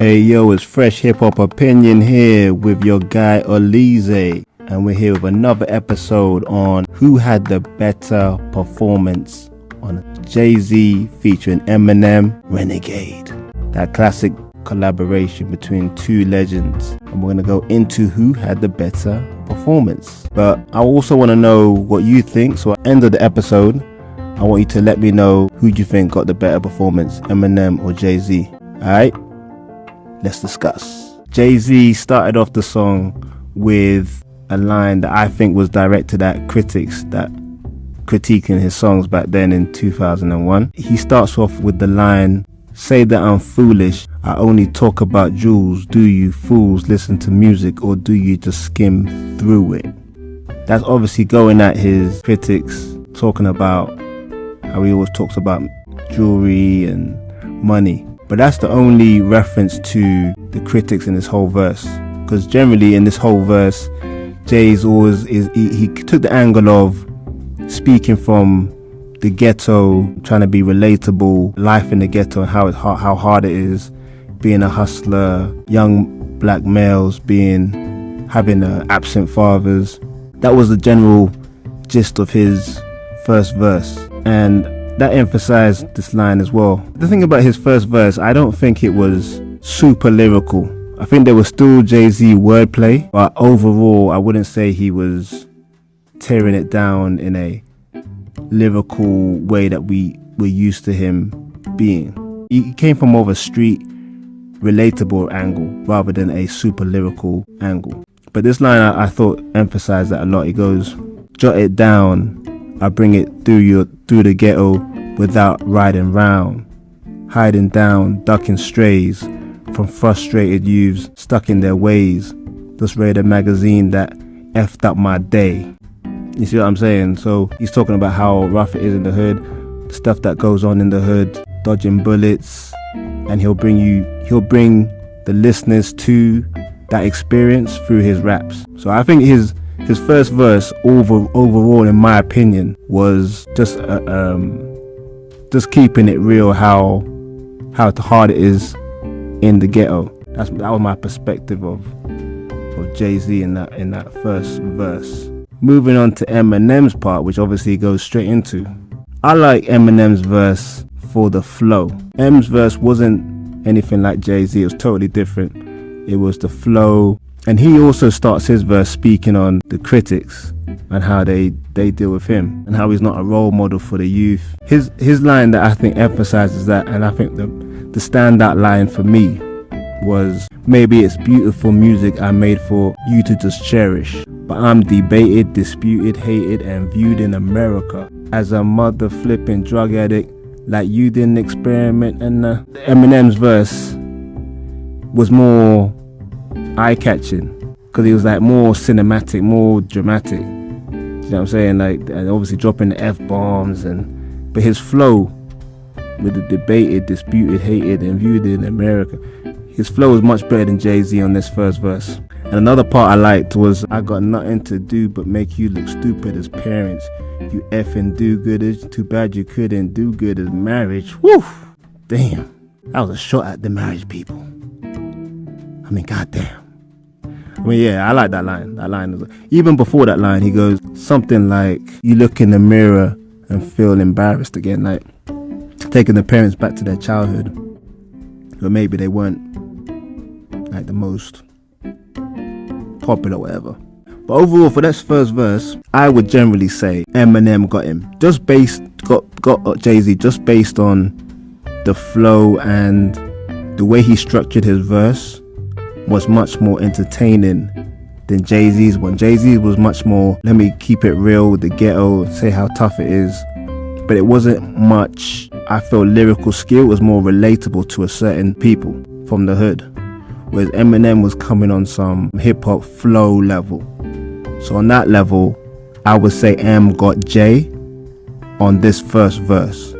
Hey yo, it's Fresh Hip Hop Opinion here with your guy Oleezeh, and we're here with another episode on who had the better performance on Jayz featuring Eminem, Renegade. That classic collaboration between two legends, and we're going to go into who had the better performance. But I also want to know what you think, so at the end of the episode I want you to let me know who you think got the better performance, Eminem or Jayz. Alright, let's discuss. Jayz started off the song with a line that I think was directed at critics that critiquing his songs back then in 2001. He starts off with the line, "Say that I'm foolish, I only talk about jewels. Do you fools listen to music, or do you just skim through it?" That's obviously going at his critics, talking about how he always talks about jewelry and money. But that's the only reference to the critics in this whole verse, because generally in this whole verse, Jayz always he took the angle of speaking from the ghetto, trying to be relatable, life in the ghetto and how hard it is being a hustler, young black males having absent fathers. That was the general gist of his first verse, and that emphasized this line as well. The thing about his first verse, I don't think it was super lyrical. I think there was still Jayz wordplay, but overall I wouldn't say he was tearing it down in a lyrical way that we were used to him being. He came from more of a street relatable angle rather than a super lyrical angle. But this line I thought emphasized that a lot. He goes, "Jot it down, I bring it through the ghetto without riding round, hiding down, ducking strays from frustrated youths stuck in their ways. Just read a magazine that effed up my day." You see what I'm saying? So he's talking about how rough it is in the hood, the stuff that goes on in the hood, dodging bullets, and he'll bring the listeners to that experience through his raps. So I think his first verse overall, in my opinion, was just keeping it real, how hard it is in the ghetto. That was my perspective of Jayz in that first verse. Moving on to Eminem's part, which obviously goes straight into. I like Eminem's verse for the flow. M's verse wasn't anything like Jayz, it was totally different. It was the flow. And he also starts his verse speaking on the critics and how they deal with him and how he's not a role model for the youth. His line that I think emphasizes that, and I think the standout line for me was, "Maybe it's beautiful music I made for you to just cherish, but I'm debated, disputed, hated, and viewed in America as a mother flipping drug addict like you didn't experiment." And Eminem's verse was more eye-catching because he was like more cinematic, more dramatic. You know what I'm saying? Like, and obviously dropping the F-bombs, but his flow with the debated, disputed, hated, and viewed in America, his flow was much better than Jayz on this first verse. And another part I liked was, "I got nothing to do but make you look stupid as parents. You effing do-gooders. Too bad you couldn't do good as marriage." Woo! Damn. That was a shot at the marriage people. I mean, goddamn. I mean, yeah, I like that line. That line, even before that line, he goes something like, "You look in the mirror and feel embarrassed again," like taking the parents back to their childhood, or maybe they weren't like the most popular, whatever. But overall, for this first verse, I would generally say Eminem got him. Got Jayz just based on the flow and the way he structured his verse was much more entertaining than Jayz's one. Jayz was much more, let me keep it real with the ghetto, say how tough it is. But it wasn't much, I feel, lyrical skill. It was more relatable to a certain people from the hood. Whereas Eminem was coming on some hip-hop flow level. So on that level, I would say M got J on this first verse.